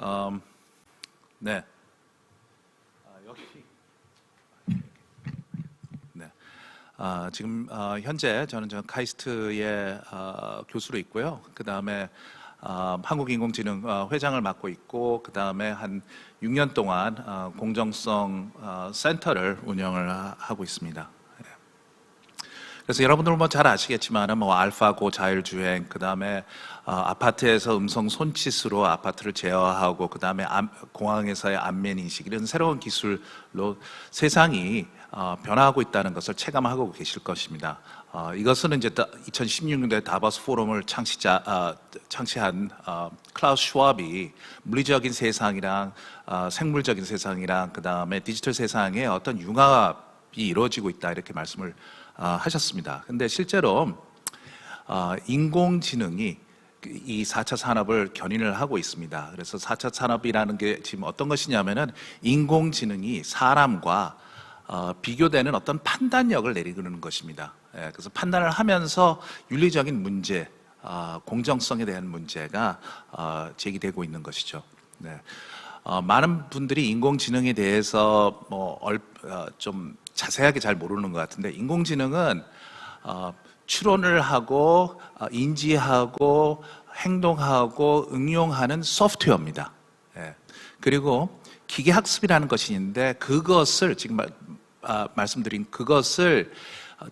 음, 네. 역시. 네. 지금 현재 저는 카이스트의 교수로 있고요. 그 다음에 한국인공지능 회장을 맡고 있고, 그 다음에 한 6년 동안 공정성 센터를 운영을 하고 있습니다. 그래서 여러분들 잘 아시겠지만 알파고 자율주행, 그 다음에 아파트에서 음성 손짓으로 아파트를 제어하고, 그 다음에 공항에서의 안면 인식, 이런 새로운 기술로 세상이 변화하고 있다는 것을 체감하고 계실 것입니다. 이것은 이제 2016년도에 다보스 포럼을 창시한 클라우스 슈왑이 물리적인 세상이랑 생물적인 세상이랑 그 다음에 디지털 세상의 어떤 융합이 이루어지고 있다, 이렇게 말씀을 하셨습니다. 근데 실제로 인공지능이 이 4차 산업을 견인을 하고 있습니다. 그래서 4차 산업이라는 게 지금 어떤 것이냐면은 인공지능이 사람과 비교되는 어떤 판단력을 내리는 것입니다. 그래서 판단을 하면서 윤리적인 문제, 공정성에 대한 문제가 제기되고 있는 것이죠. 네. 많은 분들이 인공지능에 대해서 좀 자세하게 잘 모르는 것 같은데, 인공지능은 추론을 하고 인지하고 행동하고 응용하는 소프트웨어입니다. 그리고 기계학습이라는 것이 있는데, 그것을 지금 말씀드린 그것을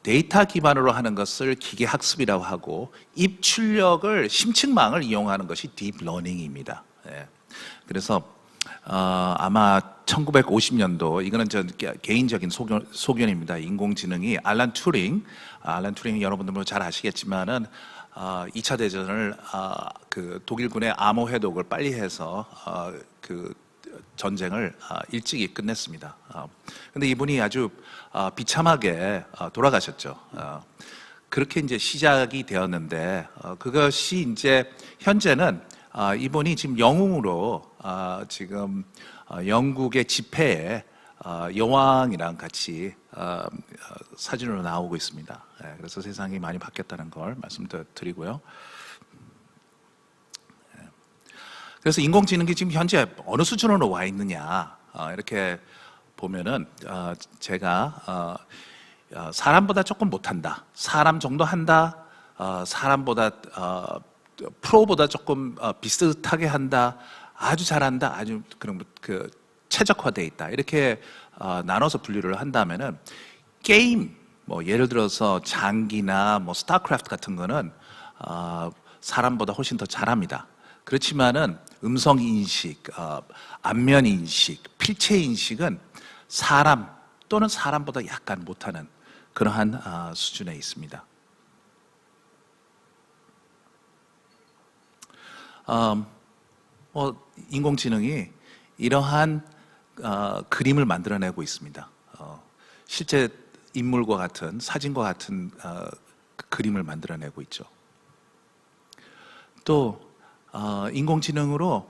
데이터 기반으로 하는 것을 기계학습이라고 하고, 입출력을 심층망을 이용하는 것이 딥러닝입니다. 그래서 아마 1950년도, 이거는 저 개인적인 소견입니다. 인공지능이 알란 튜링 여러분들 잘 아시겠지만은 2차 대전을 그 독일군의 암호 해독을 빨리 해서 그 전쟁을 일찍이 끝냈습니다. 근데 이분이 아주 비참하게 돌아가셨죠. 그렇게 이제 시작이 되었는데, 그것이 이제 현재는 이분이 지금 영웅으로 지금 영국의 집회에 여왕이랑 같이 사진으로 나오고 있습니다. 그래서 세상이 많이 바뀌었다는 걸 말씀드리고요. 그래서 인공지능이 지금 현재 어느 수준으로 와 있느냐, 이렇게 보면은 제가 사람보다 조금 못한다, 사람 정도 한다, 사람보다 프로보다 조금 비슷하게 한다, 아주 잘한다, 아주 그런 최적화되어 있다, 이렇게 나눠서 분류를 한다면은, 게임 예를 들어서 장기나 스타크래프트 같은 거는 사람보다 훨씬 더 잘합니다. 그렇지만은 음성 인식, 안면 인식, 필체 인식은 사람 또는 사람보다 약간 못하는 그러한 수준에 있습니다. 인공지능이 이러한 그림을 만들어내고 있습니다. 실제 인물과 같은, 사진과 같은 그림을 만들어내고 있죠. 또 인공지능으로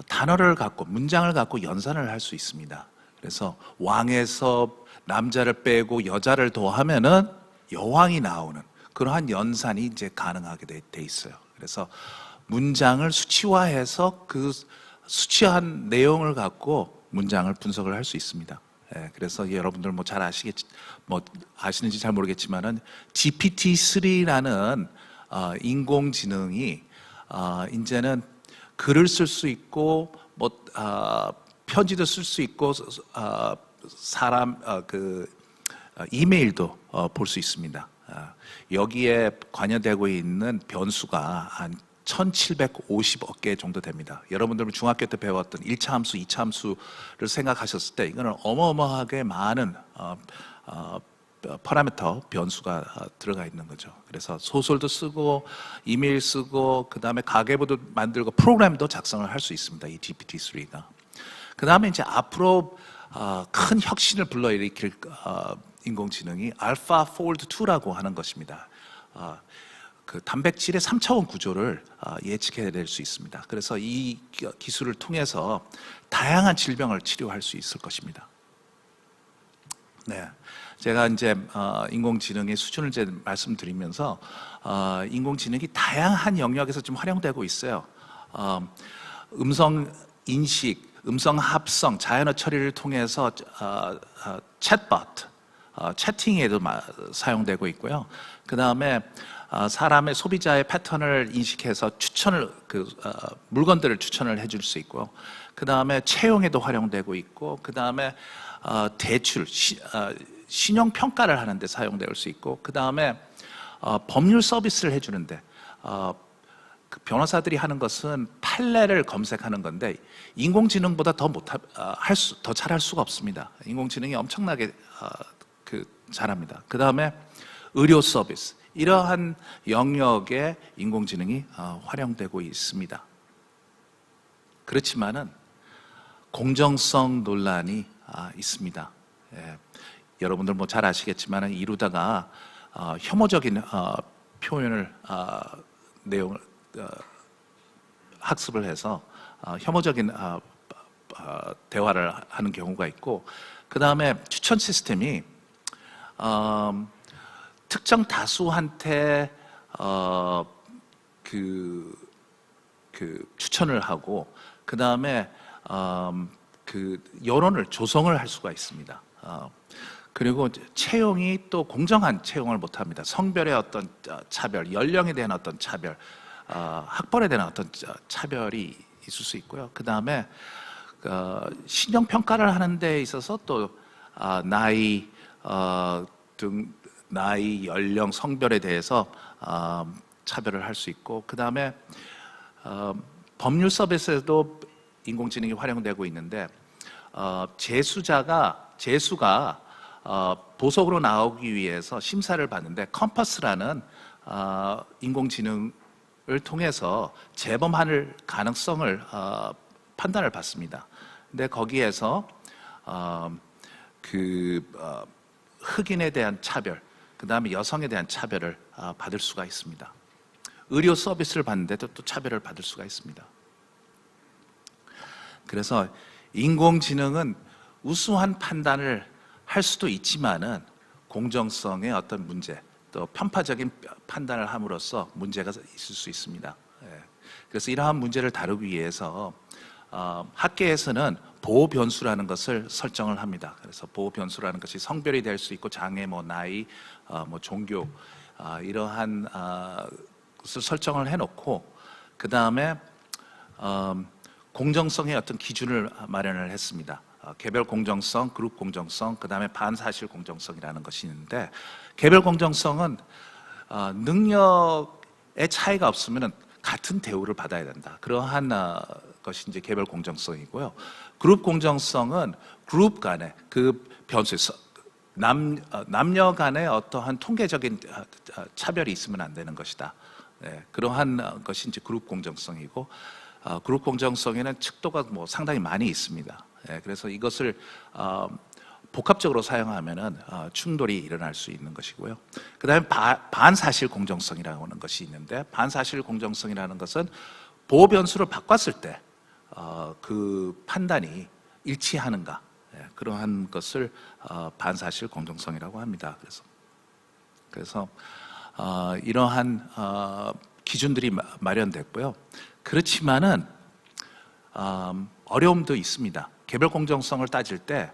단어를 갖고, 문장을 갖고 연산을 할 수 있습니다. 그래서 왕에서 남자를 빼고 여자를 더하면은 여왕이 나오는 그러한 연산이 이제 가능하게 돼 있어요. 그래서 문장을 수치화해서 그 수치한 내용을 갖고 문장을 분석을 할 수 있습니다. 그래서 여러분들 잘 아시는지 잘 모르겠지만은 GPT-3라는 인공지능이 이제는 글을 쓸 수 있고 편지도 쓸 수 있고 이메일도 볼 수 있습니다. 여기에 관여되고 있는 변수가 한 1750억 개 정도 됩니다. 여러분들은 중학교 때 배웠던 1차 함수, 2차 함수를 생각하셨을 때 이거는 어마어마하게 많은 파라미터, 변수가 들어가 있는 거죠. 그래서 소설도 쓰고 이메일 쓰고 그 다음에 가계부도 만들고 프로그램도 작성을 할 수 있습니다. 이 GPT-3가. 그 다음에 이제 앞으로 큰 혁신을 불러일으킬 인공지능이 알파 폴드 2라고 하는 것입니다. 그 단백질의 3차원 구조를 예측해낼 수 있습니다. 그래서 이 기술을 통해서 다양한 질병을 치료할 수 있을 것입니다. 네, 제가 이제 인공지능의 수준을 이제 말씀드리면서 인공지능이 다양한 영역에서 좀 활용되고 있어요. 음성 인식, 음성 합성, 자연어 처리를 통해서 챗봇, 채팅에도 사용되고 있고요. 그 다음에 사람의 소비자의 패턴을 인식해서 물건들을 추천을 해줄 수 있고요. 그 다음에 채용에도 활용되고 있고, 그 다음에 대출, 신용 평가를 하는데 사용될 수 있고, 그 다음에 법률 서비스를 해주는데, 그 변호사들이 하는 것은 판례를 검색하는 건데 인공지능보다 더 잘할 수가 없습니다. 인공지능이 엄청나게 잘합니다. 그 다음에 의료 서비스, 이러한 영역에 인공지능이 활용되고 있습니다. 그렇지만은 공정성 논란이 있습니다. 예, 여러분들 뭐 잘 아시겠지만은 이루다가 혐오적인 표현을 내용을 학습을 해서 혐오적인 대화를 하는 경우가 있고, 그 다음에 추천 시스템이 특정 다수한테 추천을 하고, 그 다음에 여론을 조성을 할 수가 있습니다. 그리고 채용이 또 공정한 채용을 못합니다. 성별의 어떤 차별, 연령에 대한 어떤 차별, 학벌에 대한 어떤 차별이 있을 수 있고요. 그 다음에 신용 평가를 하는 데 있어서 또 나이, 연령, 성별에 대해서 차별을 할 수 있고, 그 다음에 법률 서비스에도 인공지능이 활용되고 있는데 재수가 보석으로 나오기 위해서 심사를 받는데 컴퍼스라는 인공지능을 통해서 재범할 가능성을 판단을 받습니다. 근데 거기에서 흑인에 대한 차별, 그 다음에 여성에 대한 차별을 받을 수가 있습니다. 의료 서비스를 받는데도 또 차별을 받을 수가 있습니다. 그래서 인공지능은 우수한 판단을 할 수도 있지만은 공정성의 어떤 문제, 또 편파적인 판단을 함으로써 문제가 있을 수 있습니다. 그래서 이러한 문제를 다루기 위해서 학계에서는 보호 변수라는 것을 설정을 합니다. 그래서 보호 변수라는 것이 성별이 될 수 있고 장애, 나이, 종교, 이러한 것을 설정을 해놓고, 그 다음에 공정성의 어떤 기준을 마련을 했습니다. 개별 공정성, 그룹 공정성, 그 다음에 반사실 공정성이라는 것이 있는데, 개별 공정성은 능력의 차이가 없으면 같은 대우를 받아야 된다. 그러한 것이 이제 개별 공정성이고요. 그룹 공정성은 그룹 간의 그 변수에서 남녀 간의 어떠한 통계적인 차별이 있으면 안 되는 것이다. 그러한 것이 이제 그룹 공정성이고, 그룹 공정성에는 척도가 상당히 많이 있습니다. 그래서 이것을 복합적으로 사용하면은 충돌이 일어날 수 있는 것이고요. 그 다음에 반사실 공정성이라고 하는 것이 있는데, 반사실 공정성이라는 것은 보호 변수를 바꿨을 때 그 판단이 일치하는가, 그러한 것을 반사실 공정성이라고 합니다. 그래서 이러한 기준들이 마련됐고요. 그렇지만은 어려움도 있습니다. 개별 공정성을 따질 때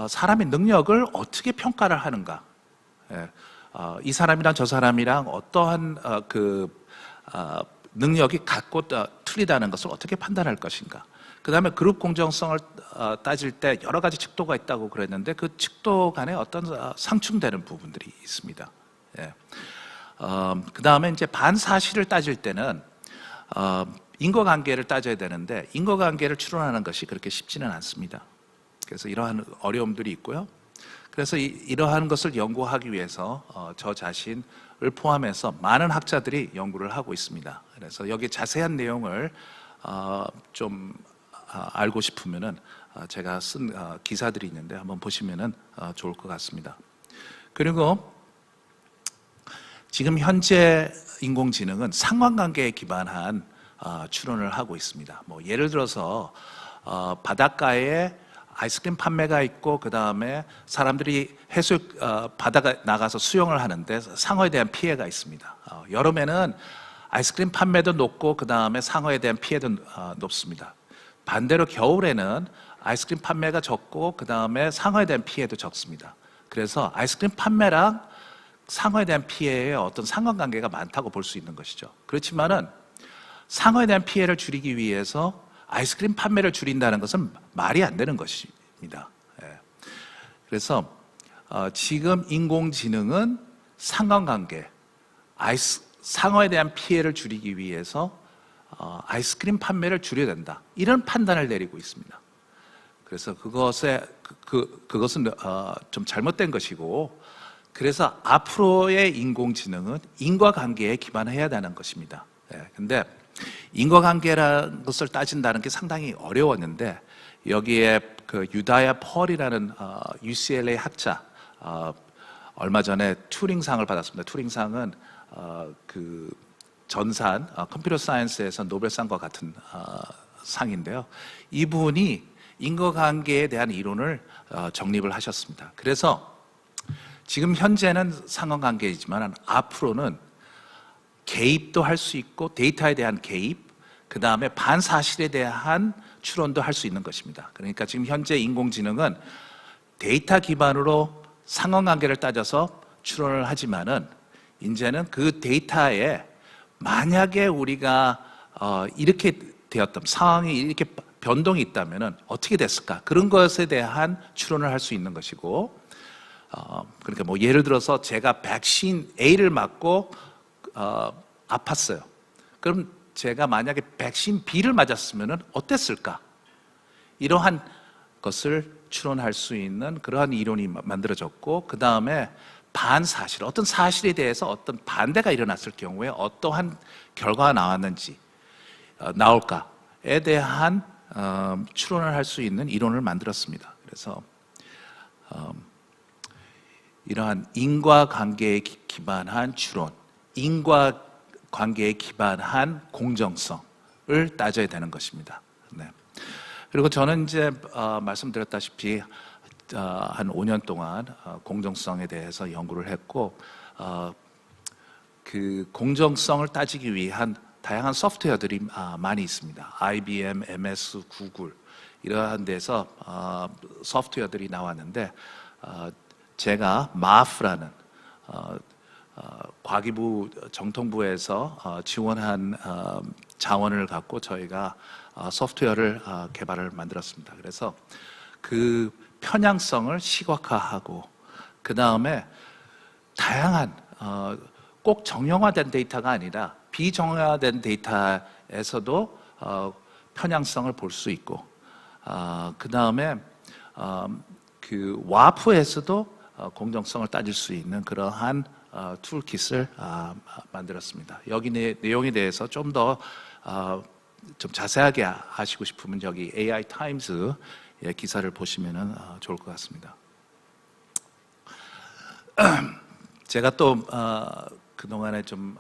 사람의 능력을 어떻게 평가를 하는가, 이 사람이랑 저 사람이랑 어떠한 능력이 같고 틀리다는 것을 어떻게 판단할 것인가. 그 다음에 그룹 공정성을 따질 때 여러 가지 척도가 있다고 그랬는데 그 척도 간에 어떤 상충되는 부분들이 있습니다. 그 다음에 이제 반사실을 따질 때는 인과관계를 따져야 되는데 인과관계를 추론하는 것이 그렇게 쉽지는 않습니다. 그래서 이러한 어려움들이 있고요. 그래서 이러한 것을 연구하기 위해서 저 자신을 포함해서 많은 학자들이 연구를 하고 있습니다. 그래서 여기 자세한 내용을 좀 알고 싶으면은 제가 쓴 기사들이 있는데 한번 보시면은 좋을 것 같습니다. 그리고 지금 현재 인공지능은 상관관계에 기반한 추론을 하고 있습니다. 예를 들어서 바닷가에 아이스크림 판매가 있고 그 다음에 사람들이 바다가 나가서 수영을 하는데 상어에 대한 피해가 있습니다. 여름에는 아이스크림 판매도 높고 그 다음에 상어에 대한 피해도 높습니다. 반대로 겨울에는 아이스크림 판매가 적고 그 다음에 상어에 대한 피해도 적습니다. 그래서 아이스크림 판매랑 상어에 대한 피해의 어떤 상관관계가 많다고 볼 수 있는 것이죠. 그렇지만은 상어에 대한 피해를 줄이기 위해서 아이스크림 판매를 줄인다는 것은 말이 안 되는 것입니다. 예. 그래서 지금 인공지능은 상관관계, 상어에 대한 피해를 줄이기 위해서 아이스크림 판매를 줄여야 된다. 이런 판단을 내리고 있습니다. 그래서 그것은 좀 잘못된 것이고, 그래서 앞으로의 인공지능은 인과관계에 기반해야 되는 것입니다. 근데 인과관계라는 것을 따진다는 게 상당히 어려웠는데, 여기에 그 유다야 펄이라는 UCLA 학자, 얼마 전에 튜링상을 받았습니다. 튜링상은 그 전산 컴퓨터 사이언스에서 노벨상과 같은 상인데요. 이분이 인과관계에 대한 이론을 정립을 하셨습니다. 그래서 지금 현재는 상관관계이지만 앞으로는 개입도 할 수 있고, 데이터에 대한 개입, 그 다음에 반사실에 대한 추론도 할 수 있는 것입니다. 그러니까 지금 현재 인공지능은 데이터 기반으로 상관관계를 따져서 추론을 하지만은, 이제는 그 데이터에 만약에 우리가 이렇게 되었다면, 상황이 이렇게 변동이 있다면은 어떻게 됐을까? 그런 것에 대한 추론을 할 수 있는 것이고, 그러니까 뭐 예를 들어서 제가 백신 A를 맞고 아팠어요. 그럼 제가 만약에 백신 B를 맞았으면은 어땠을까? 이러한 것을 추론할 수 있는 그러한 이론이 만들어졌고, 그 다음에 반사실, 어떤 사실에 대해서 어떤 반대가 일어났을 경우에 어떠한 결과가 나올까에 대한 추론을 할 수 있는 이론을 만들었습니다. 그래서 이러한 인과관계에 기반한 추론, 인과관계에 기반한 공정성을 따져야 되는 것입니다. 네. 그리고 저는 이제 말씀드렸다시피 한 5년 동안 공정성에 대해서 연구를 했고, 그 공정성을 따지기 위한 다양한 소프트웨어들이 많이 있습니다. IBM, MS, 구글 이러한 데서 소프트웨어들이 나왔는데, 제가 마프라는 과기부 정통부에서 지원한 자원을 갖고 저희가 소프트웨어를 개발을 만들었습니다. 그래서 그 편향성을 시각화하고, 그 다음에 다양한 꼭 정형화된 데이터가 아니라 비정형화된 데이터에서도 편향성을 볼 수 있고, 그 다음에 그 와프에서도 공정성을 따질 수 있는 그러한 툴킷을 만들었습니다. 여기 내용에 대해서 좀 더 좀 자세하게 아시고 싶으면 여기 AI 타임즈 기사를 보시면 좋을 것 같습니다. 제가 또 그동안에 좀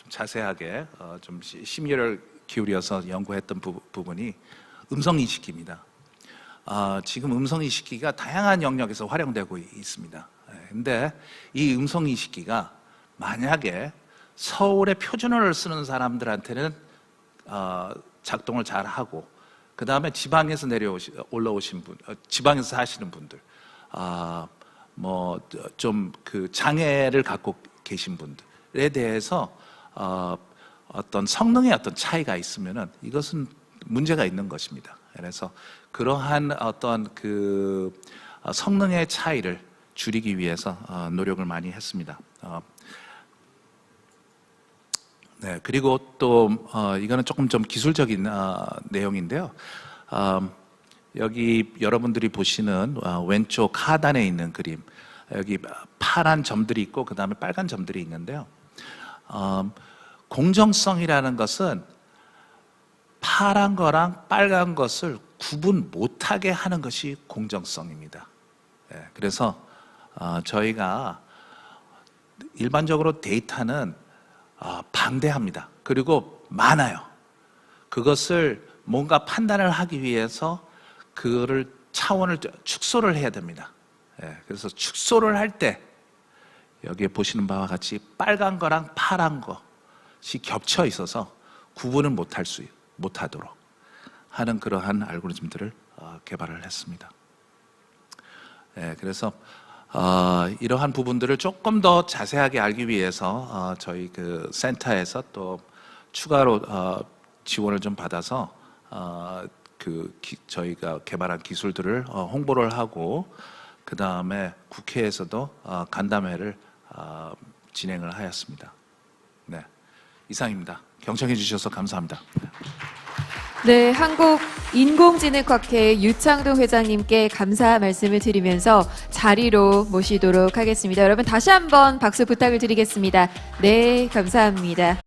자세하게 좀 심혈을 기울여서 연구했던 부분이 음성인식기입니다. 지금 음성인식기가 다양한 영역에서 활용되고 있습니다. 근데 이 음성인식기가 만약에 서울의 표준어를 쓰는 사람들한테는 작동을 잘 하고, 그 다음에 지방에서 올라오신 분, 지방에서 사시는 분들, 뭐 좀 그 장애를 갖고 계신 분들에 대해서 어떤 성능의 어떤 차이가 있으면은 이것은 문제가 있는 것입니다. 그래서 그러한 어떤 그 성능의 차이를 줄이기 위해서 노력을 많이 했습니다. 네, 그리고 또 이거는 조금 좀 기술적인 내용인데요. 여기 여러분들이 보시는 왼쪽 하단에 있는 그림, 여기 파란 점들이 있고 그 다음에 빨간 점들이 있는데요. 공정성이라는 것은 파란 거랑 빨간 것을 구분 못하게 하는 것이 공정성입니다. 네, 그래서 저희가 일반적으로 데이터는 방대합니다. 그리고 많아요. 그것을 뭔가 판단을 하기 위해서 그거를 차원을 축소를 해야 됩니다. 그래서 축소를 할 때 여기에 보시는 바와 같이 빨간 거랑 파란 것이 겹쳐 있어서 구분을 못하도록 하는 그러한 알고리즘들을 개발을 했습니다. 네, 그래서 이러한 부분들을 조금 더 자세하게 알기 위해서 저희 그 센터에서 또 추가로 지원을 좀 받아서 저희가 개발한 기술들을 홍보를 하고 그 다음에 국회에서도 간담회를 진행을 하였습니다. 네, 이상입니다. 경청해 주셔서 감사합니다. 네, 한국인공지능학회 유창동 회장님께 감사 말씀을 드리면서 자리로 모시도록 하겠습니다. 여러분 다시 한번 박수 부탁을 드리겠습니다. 네, 감사합니다.